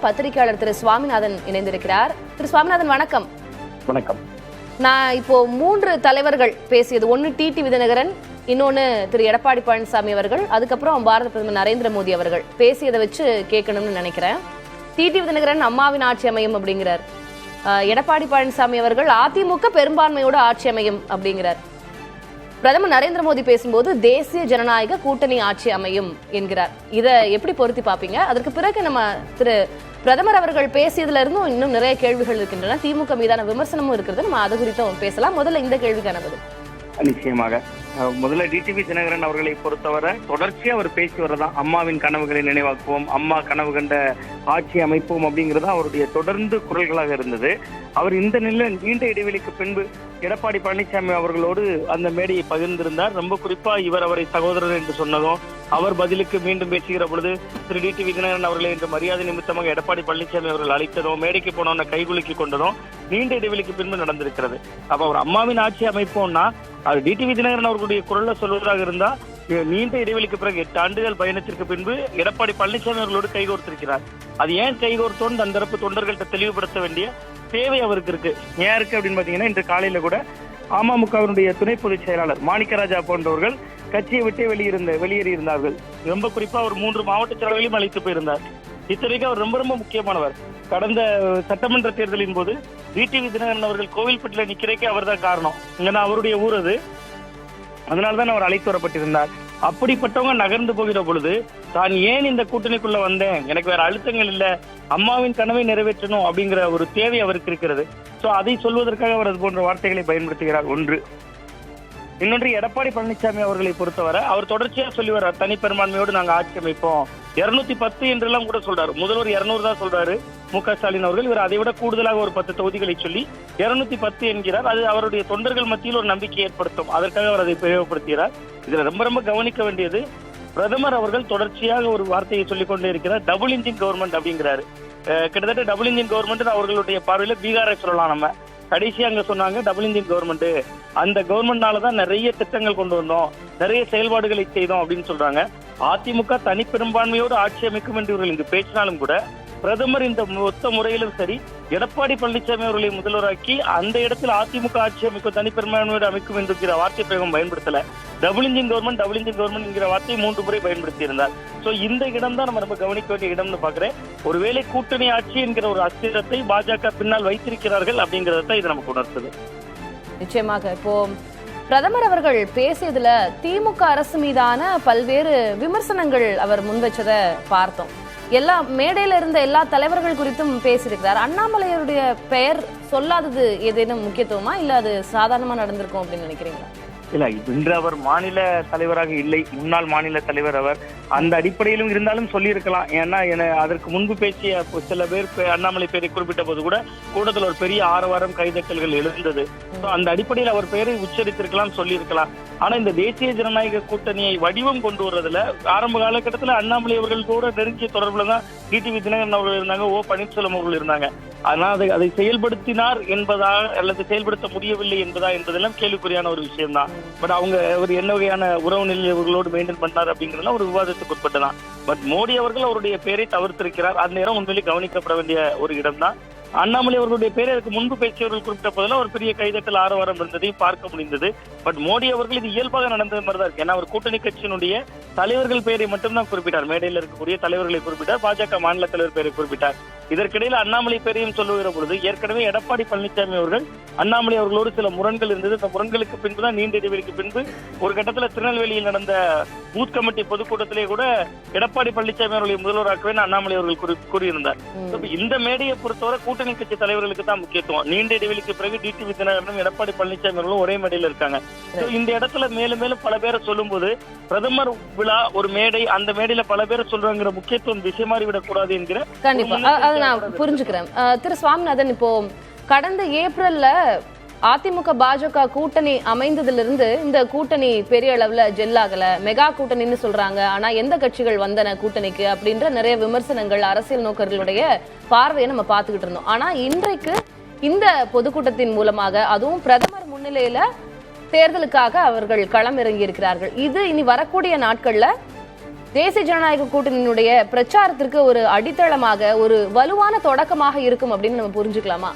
பத்திரிகையாளர் திரு சுவாமிநாதன் இணைந்திருக்கிறார். திரு சுவாமிநாதன் வணக்கம். வணக்கம். நான் இப்போ 3 தலைவர்கள் பேசியது, ஒன்னு டிடிவி தினகரன், இன்னொன்னு திரு எடப்பாடி பழனிசாமி அவர்கள், அதுக்கப்புறம் பாரத பிரதமர் நரேந்திர மோடி அவர்கள் பேசியதை வச்சு கேட்கணும்னு நினைக்கிறேன். டிடிவி தினகரன் அம்மாவின் ஆட்சி அமையும் அப்படிங்கிறார். எடப்பாடி பழனிசாமி அவர்கள் அதிமுக பெரும்பான்மையோட ஆட்சி அமையும் அப்படிங்கிறார். பிரதமர் நரேந்திர மோடி பேசும்போது தேசிய ஜனநாயக கூட்டணி ஆட்சி அமையும் என்கிறார். இதை எப்படி பொருத்தி பார்ப்பீங்க? அதற்கு பிறகு நம்ம திரு பிரதமர் அவர்கள் பேசியதுல இருந்தும் இன்னும் நிறைய கேள்விகள் இருக்கின்றன. திமுக மீதான விமர்சனமும் இருக்கிறது. நம்ம அது குறித்தும் பேசலாம். முதல்ல இந்த கேள்விக்கான பதில். நிச்சயமாக முதல்ல டிடிவி தினகரன் அவர்களை பொறுத்தவரை தொடர்ச்சியா அவர் பேசி வரதான் அம்மாவின் கனவுகளை நினைவாக்குவோம், அம்மா கனவு கண்ட ஆட்சி அமைப்போம் அப்படிங்கிறது அவருடைய தொடர்ந்து குரல்களாக இருந்தது. அவர் இந்த நிலையில் நீண்ட இடைவெளிக்கு பின்பு எடப்பாடி பழனிசாமி அவர்களோடு அந்த மேடையை பகிர்ந்திருந்தார். ரொம்ப குறிப்பா இவர் அவரை சகோதரர் என்று சொன்னதும், அவர் பதிலுக்கு மீண்டும் பேசுகிற பொழுது திரு டிடிவி தினகரன் அவர்களை இன்று மரியாதை நிமித்தமாக எடப்பாடி பழனிசாமி அவர்கள் அழைத்ததும், மேடைக்கு போனோன்னு கைகுலுக்கி கொண்டதும் நீண்ட இடைவெளிக்கு பின்பு நடந்திருக்கிறது. அப்ப அவர் அம்மாவின் ஆட்சி அமைப்போம்னா அது டிடிவி தினகரன் அவர்களுடைய குரல்ல சொல்வதாக இருந்தா நீண்ட இடைவெளிக்கு பிறகு 8 ஆண்டுகள் பயணத்திற்கு பின்பு எடப்பாடி பழனிசாமி அவர்களோடு கைகோர்த்திருக்கிறார். அது ஏன் கைகோர்த்தோன்னு அந்த தரப்பு தொண்டர்கள்ட்ட தெளிவுபடுத்த வேண்டிய தேவை அவருக்கு இருக்கு. ஏன் இருக்கு அப்படின்னு பாத்தீங்கன்னா, இன்று காலையில கூட அமமுகவினுடைய துணை பொதுச் செயலாளர் மாணிக்கராஜா போன்றவர்கள் கட்சியை விட்டு வெளியேறியிருந்தார்கள். ரொம்ப குறிப்பா அவர் 3 மாவட்ட செயலர்களையும் அழைத்து போயிருந்தார். இத்தனைக்கு அவர் ரொம்ப ரொம்ப முக்கியமானவர். கடந்த சட்டமன்ற தேர்தலின் போது டிடிவி தினகரன் அவர்கள் கோவில்பட்டில நிக்கிறதுக்கே அவர் தான் காரணம். இங்கன்னா அவருடைய ஊர் அது, அதனால்தான் அவர் அழைத்து வரப்பட்டிருந்தார். அப்படிப்பட்டவங்க நகர்ந்து போகிற பொழுது தான் ஏன் இந்த கூட்டணிக்குள்ள வந்தேன், எனக்கு வேற அழுத்தங்கள் இல்ல, அம்மாவின் கனவை நிறைவேற்றணும் அப்படிங்கிற ஒரு தேவை அவருக்கு இருக்கிறது. சோ அதை சொல்வதற்காக அவர் அது போன்ற வார்த்தைகளை பயன்படுத்துகிறார். ஒன்று. இன்னொன்று, எடப்பாடி பழனிசாமி அவர்களை பொறுத்தவரை அவர் தொடர்ச்சியா சொல்லி வர தனி பெரும்பான்மையோடு நாங்க ஆட்சி அமைப்போம், 210 என்றெல்லாம் கூட சொல்றாரு. முதல்வர் 200 தான் சொல்றாரு மு.க. ஸ்டாலின் அவர்கள். இவர் அதை விட கூடுதலாக ஒரு 10 தொகுதிகளை சொல்லி 210 என்கிறார். அது அவருடைய தொண்டர்கள் மத்தியில் ஒரு நம்பிக்கை ஏற்படுத்தும். அதற்காக அவர் அதை பிரயோகப்படுத்துகிறார். இதுல ரொம்ப ரொம்ப கவனிக்க வேண்டியது, பிரதமர் அவர்கள் தொடர்ச்சியாக ஒரு வார்த்தையை சொல்லிக் கொண்டே இருக்கிறார், டபுள் இன்ஜின் கவர்மெண்ட் அப்படிங்கிறாரு. கிட்டத்தட்ட டபுள் இன்ஜின் கவர்மெண்ட் அவர்களுடைய பார்வையில பீகாரை சொல்லலாம். நம்ம கடைசியா அங்க சொன்னாங்க டபுள் இன்ஜின் கவர்மெண்ட், அந்த கவர்மெண்ட்னாலதான் நிறைய திட்டங்கள் கொண்டு வந்தோம், நிறைய செயல்பாடுகளை செய்தோம் அப்படின்னு சொல்றாங்க. அதிமுக தனி பெரும்பான்மையோடு ஆட்சி அமைக்கும் என்று இவர்கள் இங்கு பேசினாலும் கூட பிரதமர் இந்த மொத்த முறையிலும் சரி எடப்பாடி பழனிசாமி அவர்களை முதல்வராக்கி அந்த இடத்தில் அதிமுக ஆட்சி அமைக்கும், தனி பெரும்பான்மையோடு அமைக்கும் என்கிற வார்த்தை பிரயோகம் பயன்படுத்தல. டபுள் இன்ஜின் கவர்மெண்ட் என்கிற வார்த்தையை 3 முறை பயன்படுத்தி இருந்தார். சோ இந்த இடம் தான் நம்ம ரொம்ப கவனிக்க வேண்டிய இடம்னு பாக்குறேன். ஒருவேளை கூட்டணி ஆட்சி என்கிற ஒரு அஸ்திரத்தை பாஜக பின்னால் வைத்திருக்கிறார்கள் அப்படிங்கறத இது நமக்கு உணர்த்துது. நிச்சயமாக இப்போ பிரதமர் அவர்கள் பேசியதுல திமுக அரசு மீதான பல்வேறு விமர்சனங்கள் அவர் முன்வச்சதை பார்த்தோம். எல்லா மேடையில இருந்த எல்லா தலைவர்கள் குறித்தும் பேசியிருக்கிறார். அண்ணாமலையருடைய பெயர் சொல்லாதது ஏதேனும் முக்கியத்துவமா, இல்ல அது சாதாரணமா நடந்திருக்கும் அப்படின்னு நினைக்கிறீங்களா? இல்ல, இன்று அவர் மாநில தலைவராக இல்லை, முன்னாள் மாநில தலைவர் அவர். அந்த அடிப்படையிலும் இருந்தாலும் சொல்லியிருக்கலாம். ஏன்னா அதற்கு முன்பு பேசிய சில பேர் அண்ணாமலை பெயரை குறிப்பிட்ட போது கூட கூட்டத்தில் ஒரு பெரிய ஆரவாரம் கைதட்டல்கள் எழுந்தது. அந்த அடிப்படையில் அவர் பெயரை உச்சரித்திருக்கலாம், சொல்லியிருக்கலாம். ஆனா இந்த தேசிய ஜனநாயக கூட்டணியை வடிவம் கொண்டு வர்றதுல ஆரம்ப காலகட்டத்தில் அண்ணாமலை அவர்கள் கூட நெருங்கிய தொடர்புல தான் டிடிவி தினகரன் அவர்கள் இருந்தாங்க, ஓ பன்னீர்செல்வம் அவர்கள் இருந்தாங்க. ஆனால் அதை செயல்படுத்தினார் என்பதா அல்லது செயல்படுத்த முடியவில்லை என்பதெல்லாம் கேள்விக்குறியான ஒரு விஷயம் தான். பட் அவங்க ஒரு என்ன வகையான உறவு நிலை இவர்களோடு மெயின்டைன் பண்ணார் அப்படிங்கிறதுலாம் ஒரு விவாதத்துக்கு உட்பட்டதான். பட் மோடி அவர்கள் அவருடைய பெயரை தவிர்த்திருக்கிறார். அந்த நேரம் உண்மையிலே கவனிக்கப்பட வேண்டிய ஒரு இடம் தான். அண்ணாமலை அவர்களுடைய பேரை அதுக்கு முன்பு பேசியவர்கள் குறிப்பிட்ட போதெல்லாம் ஒரு பெரிய கைதட்டல் ஆரவாரம் இருந்ததையும் பார்க்க முடிந்தது. பட் மோடி அவர்கள் இது இயல்பாக நடந்தது மாதிரிதான் இருக்கு. ஏன்னா அவர் கூட்டணி கட்சியினுடைய தலைவர்கள் பெயரை மட்டும்தான் குறிப்பிட்டார், மேடையில் இருக்கக்கூடிய தலைவர்களை குறிப்பிட்டார், பாஜக மாநில தலைவர் பெயரை குறிப்பிட்டார். இதற்கிடையில் அண்ணாமலை பெயரையும் சொல்லுகிற பொழுது ஏற்கனவே எடப்பாடி பழனிசாமி அவர்கள் அண்ணாமலை அவர்களோடு சில முரண்கள் இருந்தது. இந்த முரண்களுக்கு பின்புதான் நீண்ட இடைவெளிக்கு பின்பு ஒரு கட்டத்தில் திருநெல்வேலியில் நடந்த பூத் கமிட்டி பொதுக்கூட்டத்திலே கூட எடப்பாடி பழனிசாமி அவர்களை முதல்வராக்கவே அண்ணாமலை அவர்கள் கூறியிருந்தார். இந்த மேடையை பொறுத்தவரை கூட்டணி கட்சி தலைவர்களுக்கு தான் முக்கியத்துவம். நீண்ட இடைவெளிக்கு பிறகு டிடிவி தினகரனும் எடப்பாடி பழனிசாமி அவர்களும் ஒரே மேடையில் இருக்காங்க. இந்த இடத்துல மேலும் மேலும் பல பேரை சொல்லும் போது பிரதமர் விழா ஒரு மேடை, அந்த மேடையில பல பேரை சொல்றாங்கிற முக்கியத்துவம் திசை மாறிவிடக் கூடாது என்கிற நான் புரிஞ்சுக்கிறேன். திரு சுவாமிநாதன், இப்போ கடந்த ஏப்ரல்ல அதிமுக பாஜக கூட்டணி அமைந்ததிலிருந்து இந்த கூட்டணி பெரிய அளவுல ஜெல்லாகல, மெகா கூட்டணின்னு சொல்றாங்க. ஆனா எந்த கட்சிகள் வந்தன கூட்டணிக்கு அப்படின்ற நிறைய விமர்சனங்கள் அரசியல் நோக்கர்களுடைய பார்வையை நம்ம பார்த்துக்கிட்டு இருந்தோம். ஆனா இன்றைக்கு இந்த பொதுக்கூட்டத்தின் மூலமாக, அதுவும் பிரதமர் முன்னிலையில தேர்தலுக்காக அவர்கள் களம் இறங்கி இருக்கிறார்கள். இது இனி வரக்கூடிய நாட்கள்ல தேசிய ஜனநாயக கூட்டணியினுடைய பிரச்சாரத்திற்கு ஒரு அடித்தளமாக, ஒரு வலுவான தொடக்கமாக இருக்கும் அப்படின்னு நம்ம புரிஞ்சுக்கலாமா?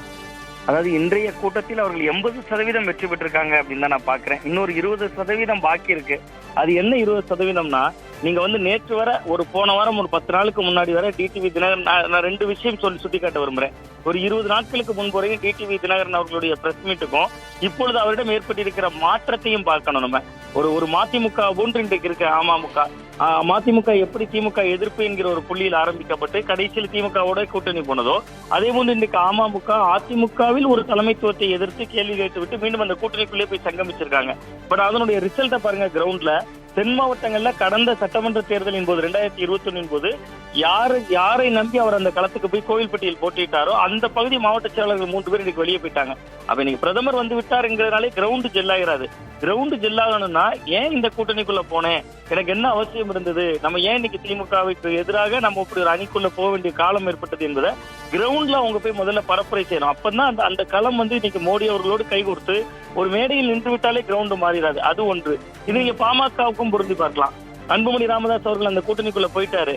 அதாவது இன்றைய கூட்டத்தில் அவர்கள் 80% வெற்றி பெற்றிருக்காங்க அப்படின்னு தான் நான் பாக்குறேன். இன்னொரு 20% பாக்கி இருக்கு. அது என்ன 20%னா, நீங்க வந்து நேற்று வர போன வாரம் ஒரு 10 நாளுக்கு முன்னாடி வர டிடிவி தினகரன், நான் 2 விஷயம் சுட்டி காட்ட விரும்புறேன். ஒரு 20 நாட்களுக்கு முன்பு வரையும் டிடிவி தினகரன் அவர்களுடைய பிரஸ் மீட்டுக்கும் இப்பொழுது அவரிடம் ஏற்பட்டிருக்கிற மாற்றத்தையும் பார்க்கணும். நம்ம ஒரு மதிமுக போன்று இன்றைக்கு இருக்க அமமுக, மதிமுக எப்படி திமுக எதிர்ப்பு என்கிற ஒரு புள்ளியில் ஆரம்பிக்கப்பட்டு கடைசியில் திமுகவோட கூட்டணி போனதோ, அதே போன்று இன்றைக்கு அமமுக அதிமுகவில் ஒரு தலைமைத்துவத்தை எதிர்த்து கேள்வி கேட்டுவிட்டு மீண்டும் அந்த கூட்டணிக்குள்ளே போய் சங்கமிச்சிருக்காங்க. பட் அதனுடைய ரிசல்ட்டை பாருங்க. கிரவுண்ட்ல தென் மாவட்டங்கள்ல கடந்த சட்டமன்ற தேர்தலின் போது 2021 போது யாரை நம்பி அவர் அந்த களத்துக்கு போய் கோவில்பட்டியில் போட்டிட்டாரோ அந்த பகுதி மாவட்ட செயலாளர்கள் 3 பேர் இன்னைக்கு வெளியே போயிட்டாங்க. அப்ப இன்னைக்கு பிரதமர் வந்து விட்டாருங்கிறதுனாலே கிரவுண்ட் ஜெல்லாகிறாது. கிரவுண்ட் ஜெல்லாகணும்னா ஏன் இந்த கூட்டணிக்குள்ள போனேன், எனக்கு என்ன அவசியம் இருந்தது, நம்ம ஏன் இன்னைக்கு திமுகவுக்கு எதிராக நம்ம இப்படி ஒரு அணிக்குள்ள போக வேண்டிய காலம் ஏற்பட்டது என்பதை கிரவுண்ட்ல அவங்க போய் முதல்ல பரப்புரை செய்யணும். அப்பதான் அந்த களம் வந்து இன்னைக்கு மோடி அவர்களோடு கை கொடுத்து ஒரு மேடையில் நின்று விட்டாலே கிரவுண்ட் மாறிடாது. அது ஒன்று. இது நீங்க பாமகவுக்கும் பொருந்தி பார்க்கலாம். அன்புமணி ராமதாஸ் அவர்கள் அந்த கூட்டணிக்குள்ள போயிட்டாரு.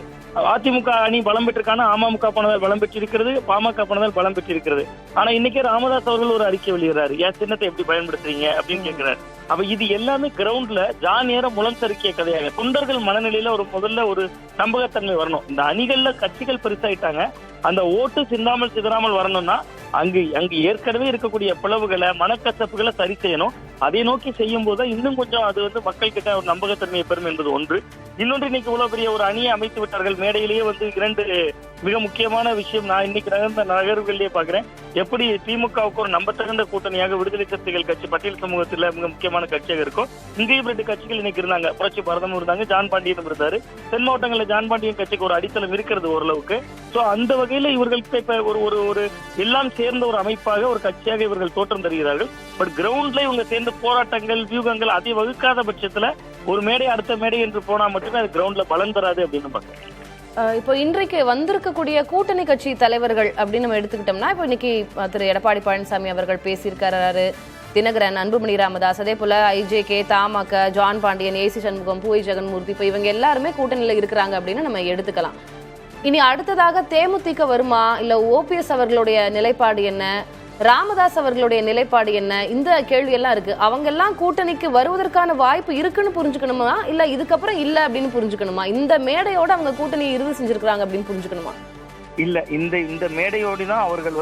அதிமுக அணி பலம் பெற்றிருக்கான, அமமுக போனதால் பலம் பெற்றிருக்கிறது, பாமக போனதால் பலம் பெற்றிருக்கிறது. ஆனா இன்னைக்கே ராமதாஸ் அவர்கள் ஒரு அறிக்கை வெளியிடுறாரு, ஏன் சின்னத்தை எப்படி பயன்படுத்துறீங்க அப்படின்னு கேட்கிறாரு. அப்ப இது எல்லாமே கிரவுண்ட்ல நேரம் முளம் சறுக்கிய கதையாக தொண்டர்கள் மனநிலையில முதல்ல ஒரு நம்பகத்தன்மை வரணும். இந்த அணிகள்ல கட்சிகள் பெருசாயிட்டாங்க, அந்த ஓட்டு சிந்தாமல் சிதறாமல் வரணும்னா அங்கு ஏற்கனவே இருக்கக்கூடிய பிளவுகளை, மனக்கசப்புகளை சரி செய்யணும். அதை நோக்கி செய்யும் போது இன்னும் கொஞ்சம் அது வந்து மக்கள் கிட்ட ஒரு நம்பகத்தன்மையை பெறும் என்பது ஒன்று. இன்னொன்று, இன்னைக்கு இவ்வளவு பெரிய ஒரு அணியை அமைத்து விட்டார்கள். மேடையிலேயே 2 மிக முக்கியமான விஷயம் நான் இன்னைக்கு நகர்வுகளிலேயே பாக்குறேன். எப்படி திமுகவுக்கு ஒரு நம்பத்தகுந்த கூட்டணியாக விடுதலை சிறுத்தைகள் கட்சி பட்டியல் சமூகத்துல மிக முக்கியமான கட்சியாக இருக்கும். இங்கேயும் 2 கட்சிகள் இன்னைக்கு இருந்தாங்க. புரட்சி பாரதமும் இருந்தாங்க, ஜான் பாண்டியனும் இருந்தாரு. தென் மாவட்டங்களில் ஜான் பாண்டியன் கட்சிக்கு ஒரு அடித்தளம் இருக்கிறது ஓரளவுக்கு. சோ அந்த வகையில இவர்களுக்கு இப்ப ஒரு எல்லாம் சேர்ந்த ஒரு அமைப்பாக, ஒரு கட்சியாக இவர்கள் தோற்றம் தருகிறார்கள். பட் கிரவுண்ட்ல இவங்க சேர்ந்த போராட்டங்கள், வியூகங்கள் அதை வகுக்காத பட்சத்துல ஒரு மேடை அடுத்த மேடை என்று போனா மட்டுமே அது கிரவுண்ட்ல பலன் தராது அப்படின்னு பாக்குறேன். இப்போ இன்றைக்கு வந்திருக்கக்கூடிய கூட்டணி கட்சி தலைவர்கள் அப்படின்னு நம்ம எடுத்துக்கிட்டோம்னா, இப்போ இன்னைக்கு திரு எடப்பாடி பழனிசாமி அவர்கள் பேசியிருக்கிறாரு, தினகரன், அன்புமணி ராமதாஸ், அதே போல ஐஜேகே, தமாக, ஜான் பாண்டியன், ஏசி சண்முகம், பூவை ஜெகன்மூர்த்தி, இப்போ இவங்க எல்லாருமே கூட்டணியில இருக்கிறாங்க அப்படின்னு நம்ம எடுத்துக்கலாம். இனி அடுத்ததாக தேமுதிக வருமா, இல்ல ஓபிஎஸ் அவர்களுடைய நிலைப்பாடு என்ன, ராமதாஸ் அவர்களுடைய நிலைப்பாடு என்ன, இந்த கேள்வி எல்லாம் இருக்கு. அவங்க எல்லாம் கூட்டணிக்கு வருவதற்கான வாய்ப்பு இருக்குன்னு புரிஞ்சுக்கணுமா, இல்ல இதுக்கப்புறம் இல்ல அப்படின்னு புரிஞ்சுக்கணுமா? இந்த மேடையோட அவங்க கூட்டணியை இறுதி செஞ்சிருக்காங்க அப்படின்னு புரிஞ்சுக்கணுமா? இல்ல, இந்த மேடையோடு தான் அவர்கள்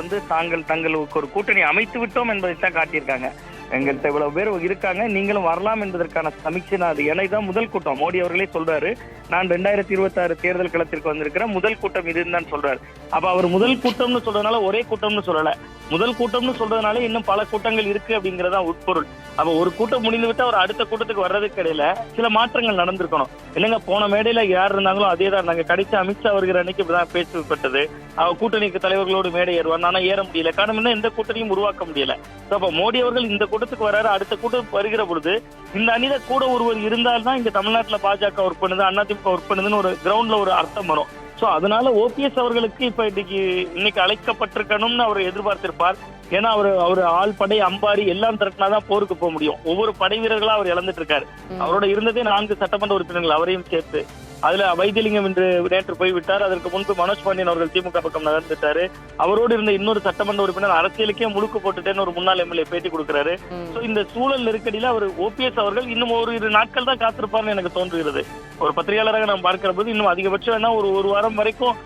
தங்களுக்கு ஒரு கூட்டணி அமைத்து விட்டோம் என்பதைத்தான் காட்டியிருக்காங்க. எங்கள்கிட்ட இவ்வளவு பேர் இருக்காங்க, நீங்களும் வரலாம் என்பதற்கான சமீட்சை அது எனக்குதான் முதல் கூட்டம். மோடி அவர்களே சொல்றாரு, நான் 2026 தேர்தல் களத்திற்கு வந்திருக்கிறேன், முதல் கூட்டம் இதுன்னு தான் சொல்றாரு. அப்ப அவர் முதல் கூட்டம்னு சொல்றதுனால ஒரே கூட்டம்னு சொல்லல, முதல் கூட்டம்னு சொல்றதுனால இன்னும் பல கூட்டங்கள் இருக்கு அப்படிங்கறதா உட்பொருள். அப்ப ஒரு கூட்டம் முடிந்து விட்டு அவர் அடுத்த கூட்டத்துக்கு வர்றதுக்கு இடையில சில மாற்றங்கள் நடந்திருக்கணும். இல்லைங்க, போன மேடையில யார் இருந்தாங்களோ அதே தான் நாங்க. கடைசி அமித்ஷா வருகிற அன்னைக்கு இப்படிதான் பேசப்பட்டது, அவர் கூட்டணிக்கு தலைவர்களோடு மேடை ஏறுவார், ஆனா ஏற முடியல. காரணம் எந்த கூட்டணியும் உருவாக்க முடியல. அப்ப மோடி அவர்கள் இந்த கூட்டத்துக்கு வர்றாரு, அடுத்த கூட்டம் வருகிற பொழுது இந்த அணில கூட ஒருவர் இருந்தால்தான் இங்க தமிழ்நாட்டுல பாஜக ஒர்க் பண்ணுது, அதிமுக ஒர்க் பண்ணுதுன்னு ஒரு கிரவுண்ட்ல ஒரு அர்த்தம் வரும். சோ அதனால ஓபிஎஸ் அவர்களுக்கு இப்ப இன்னைக்கு அழைக்கப்பட்டிருக்கணும்னு அவர் எதிர்பார்த்திருப்பார். ஏன்னா அவர் ஆள் படை அம்பாரி எல்லாம் திரட்டினாதான் போருக்கு போக முடியும். ஒவ்வொரு படை வீரர்களா அவர் இழந்துட்டு இருக்காரு. அவரோட இருந்ததே 4 சட்டமன்ற உறுப்பினர்கள், அவரையும் சேர்த்து. அதுல வைத்தியலிங்கம் என்று நேற்று போய்விட்டார். அதற்கு முன்பு மனோஜ் பாண்டியன் அவர்கள் திமுக பக்கம் நகர்ந்துட்டாரு. அவரோடு இருந்த இன்னொரு சட்டமன்ற உறுப்பினர் அரசியலுக்கே முழுக்கு போட்டுட்டேன்னு ஒரு முன்னாள் எம்எல்ஏ பேட்டி கொடுக்கிறாரு. சோ இந்த சூழல் நெருக்கடியில அவர் ஓபிஎஸ் அவர்கள் இன்னும் ஒரு 2 நாட்கள் தான் காத்திருப்பார்னு எனக்கு தோன்றுகிறது. ஒரு பத்திரிகையாளராக நாம் பார்க்கிற போது இன்னும் அதிகபட்சம் வேணா ஒரு வாரம் வரைக்கும்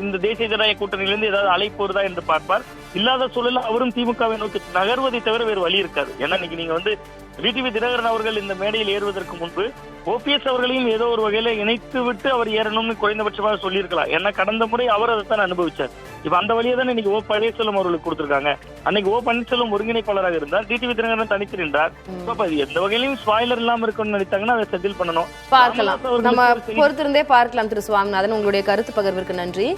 இந்த தேசிய ஜனநாயக கூட்டணியிலிருந்து ஏதாவது அழைப்பு வருதா என்று பார்ப்பார். இல்லாத சூழலில் அவரும் திமுகவை நோக்கி நகர்வதை தவிர வேறு வழி இருக்காது. ஏன்னா இன்னைக்கு நீங்க டிடிவி தினகரன் அவர்கள் இந்த மேடையில் ஏறுவதற்கு முன்பு ஓபிஎஸ் அவர்களையும் ஏதோ ஒரு வகையில இணைத்து விட்டு அவர் ஏறணும்னு குறைந்தபட்சமாக சொல்லியிருக்கலாம். ஏன்னா கடந்த முறை அவர் அதைத்தான் அனுபவிச்சார். இப்ப அந்த வழியை தான் இன்னைக்கு ஓ பன்னீர்செல்வம் அவர்களுக்கு கொடுத்திருக்காங்க. அன்னைக்கு ஓ பன்னீர்செல்வம் ஒருங்கிணைப்பாளராக இருந்தார், டிடிவி தினகரன் தனித்து நின்றார். எந்த வகையிலும் ஸ்பாயிலர் இல்லாம இருக்கும்னு நினைத்தாங்கன்னா அதை செட்டில் பண்ணணும். பார்க்கலாம், நம்ம பொறுத்திருந்தே பார்க்கலாம். திரு சுவாமிநாதன், உங்களுடைய கருத்து பகிர்விற்கு நன்றி.